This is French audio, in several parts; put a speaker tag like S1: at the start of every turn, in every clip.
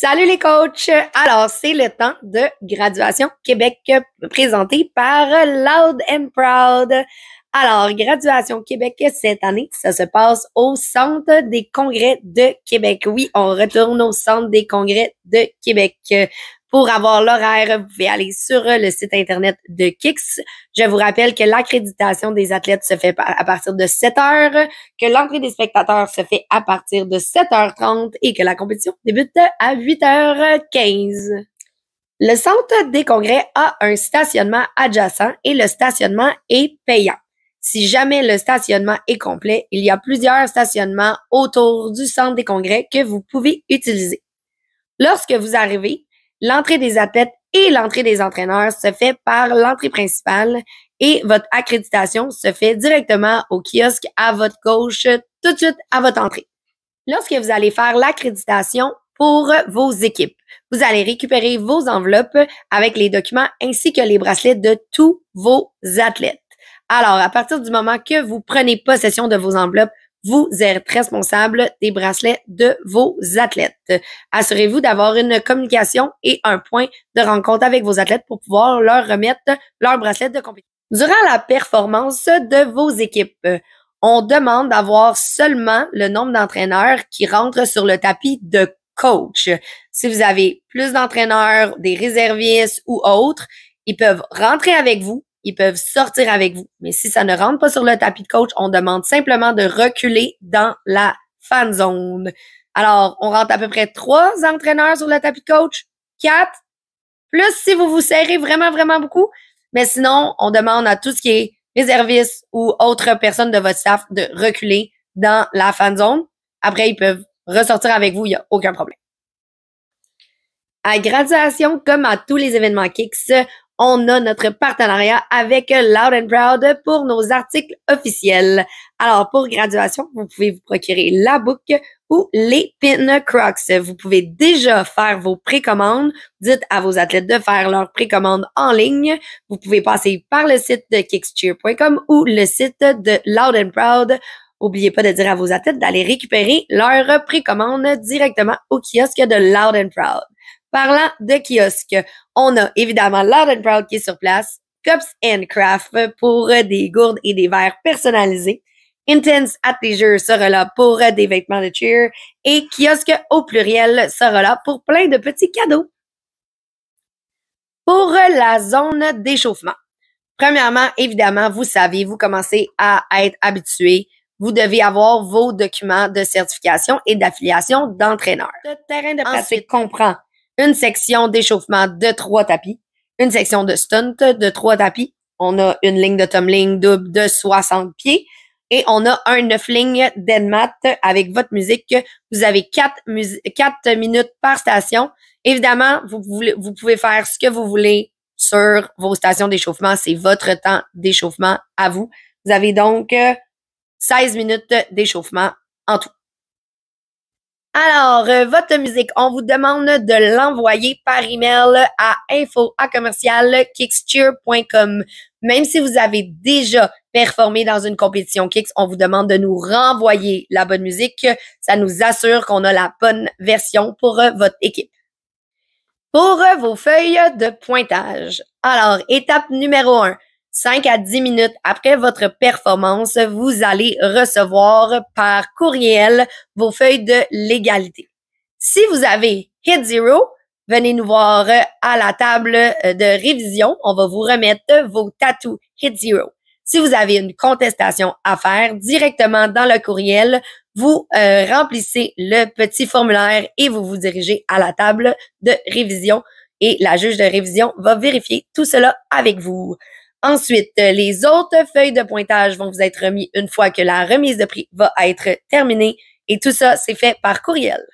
S1: Salut les coachs! Alors, c'est le temps de Graduation Québec présenté par Loud and Proud. Alors, Graduation Québec cette année, ça se passe au Centre des congrès de Québec. Oui, on retourne au Centre des congrès de Québec. Pour avoir l'horaire, vous pouvez aller sur le site internet de Kix. Je vous rappelle que l'accréditation des athlètes se fait à partir de 7 heures, que l'entrée des spectateurs se fait à partir de 7h30 et que la compétition débute à 8h15. Le Centre des congrès a un stationnement adjacent et le stationnement est payant. Si jamais le stationnement est complet, il y a plusieurs stationnements autour du Centre des congrès que vous pouvez utiliser. Lorsque vous arrivez, l'entrée des athlètes et l'entrée des entraîneurs se fait par l'entrée principale et votre accréditation se fait directement au kiosque à votre gauche, tout de suite à votre entrée. Lorsque vous allez faire l'accréditation pour vos équipes, vous allez récupérer vos enveloppes avec les documents ainsi que les bracelets de tous vos athlètes. Alors, à partir du moment que vous prenez possession de vos enveloppes, vous êtes responsable des bracelets de vos athlètes. Assurez-vous d'avoir une communication et un point de rencontre avec vos athlètes pour pouvoir leur remettre leurs bracelets de compétition. Durant la performance de vos équipes, on demande d'avoir seulement le nombre d'entraîneurs qui rentrent sur le tapis de coach. Si vous avez plus d'entraîneurs, des réservistes ou autres, ils peuvent rentrer avec vous. Ils peuvent sortir avec vous. Mais si ça ne rentre pas sur le tapis de coach, on demande simplement de reculer dans la fan zone. Alors, on rentre à peu près 3 entraîneurs sur le tapis de coach, 4, plus si vous vous serrez vraiment, vraiment beaucoup. Mais sinon, on demande à tout ce qui est réserviste ou autre personne de votre staff de reculer dans la fan zone. Après, ils peuvent ressortir avec vous, il n'y a aucun problème. À graduation, comme à tous les événements Kix, on a notre partenariat avec Loud and Proud pour nos articles officiels. Alors, pour graduation, vous pouvez vous procurer la boucle ou les pin crocs. Vous pouvez déjà faire vos précommandes. Dites à vos athlètes de faire leurs précommandes en ligne. Vous pouvez passer par le site de kickscheer.com ou le site de Loud and Proud. N'oubliez pas de dire à vos athlètes d'aller récupérer leurs précommandes directement au kiosque de Loud and Proud. Parlant de kiosque, on a évidemment Loud and Proud qui est sur place, Cups and Craft pour des gourdes et des verres personnalisés, Intense Athleisure sera là pour des vêtements de cheer et Kiosque au pluriel sera là pour plein de petits cadeaux. Pour la zone d'échauffement, premièrement, évidemment, vous savez, vous commencez à être habitué. Vous devez avoir vos documents de certification et d'affiliation d'entraîneur. Le terrain de pratique comprend une section d'échauffement de 3 tapis, une section de stunt de 3 tapis. On a une ligne de tumbling double de 60 pieds et on a un 9 lignes d'ENMAT avec votre musique. Vous avez 4 minutes par station. Évidemment, vous pouvez faire ce que vous voulez sur vos stations d'échauffement. C'est votre temps d'échauffement à vous. Vous avez donc 16 minutes d'échauffement en tout. Alors, votre musique, on vous demande de l'envoyer par email à info@kickscheer.com. Même si vous avez déjà performé dans une compétition Kix, on vous demande de nous renvoyer la bonne musique. Ça nous assure qu'on a la bonne version pour votre équipe. Pour vos feuilles de pointage. Alors, étape numéro 1. 5 à 10 minutes après votre performance, vous allez recevoir par courriel vos feuilles de légalité. Si vous avez Hit Zero, venez nous voir à la table de révision. On va vous remettre vos tatous Hit Zero. Si vous avez une contestation à faire directement dans le courriel, vous remplissez le petit formulaire et vous vous dirigez à la table de révision et la juge de révision va vérifier tout cela avec vous. Ensuite, les autres feuilles de pointage vont vous être remises une fois que la remise de prix va être terminée et tout ça, c'est fait par courriel.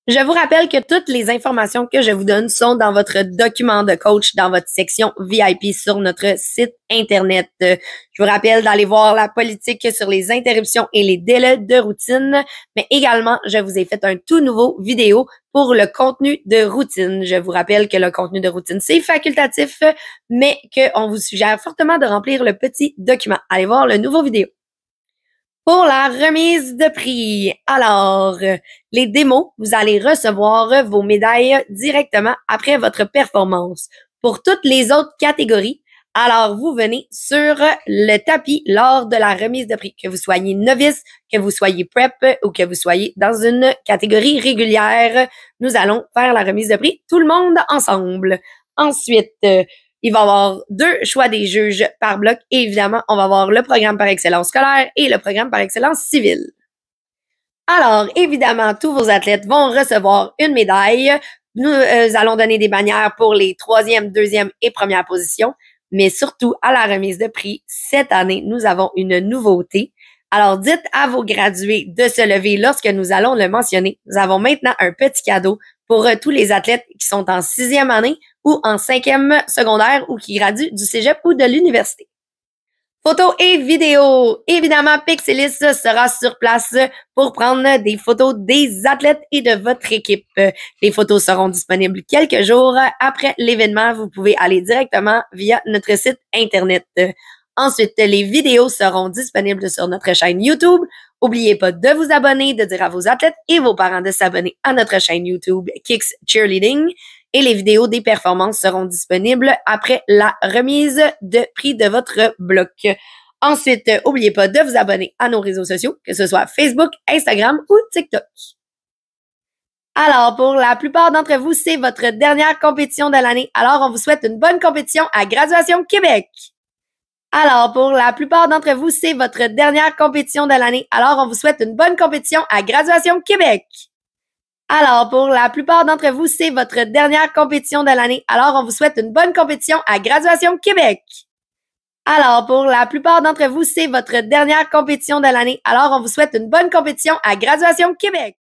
S1: Je vous rappelle que toutes les informations que je vous donne sont dans votre document de coach dans votre section VIP sur notre site Internet. Je vous rappelle d'aller voir la politique sur les interruptions et les délais de routine, mais également, je vous ai fait un tout nouveau vidéo pour le contenu de routine. Je vous rappelle que le contenu de routine, c'est facultatif, mais qu'on vous suggère fortement de remplir le petit document. Allez voir le nouveau vidéo. Pour la remise de prix, alors, les démos, vous allez recevoir vos médailles directement après votre performance. Pour toutes les autres catégories, alors vous venez sur le tapis lors de la remise de prix, que vous soyez novice, que vous soyez prep ou que vous soyez dans une catégorie régulière. Nous allons faire la remise de prix, tout le monde ensemble. Ensuite, il va y avoir 2 choix des juges par bloc. Et évidemment, on va avoir le programme par excellence scolaire et le programme par excellence civile. Alors, évidemment, tous vos athlètes vont recevoir une médaille. Nous allons donner des bannières pour les 3e, 2e et 1ère positions. Mais surtout, à la remise de prix, cette année, nous avons une nouveauté. Alors, dites à vos gradués de se lever lorsque nous allons le mentionner. Nous avons maintenant un petit cadeau pour tous les athlètes qui sont en 6e année ou en 5e secondaire ou qui graduent du cégep ou de l'université. Photos et vidéos. Évidemment, Pixelis sera sur place pour prendre des photos des athlètes et de votre équipe. Les photos seront disponibles quelques jours après l'événement. Vous pouvez aller directement via notre site Internet. Ensuite, les vidéos seront disponibles sur notre chaîne YouTube. N'oubliez pas de vous abonner, de dire à vos athlètes et vos parents de s'abonner à notre chaîne YouTube Kicks Cheerleading. Et les vidéos des performances seront disponibles après la remise de prix de votre bloc. Ensuite, n'oubliez pas de vous abonner à nos réseaux sociaux, que ce soit Facebook, Instagram ou TikTok. Alors, pour la plupart d'entre vous, c'est votre dernière compétition de l'année. Alors, on vous souhaite une bonne compétition à Graduation Québec. Alors, pour la plupart d'entre vous, c'est votre dernière compétition de l'année. Alors, on vous souhaite une bonne compétition à Graduation Québec. Alors, pour la plupart d'entre vous, c'est votre dernière compétition de l'année. Alors, on vous souhaite une bonne compétition à Graduation Québec. Alors, pour la plupart d'entre vous, c'est votre dernière compétition de l'année. Alors, on vous souhaite une bonne compétition à Graduation Québec.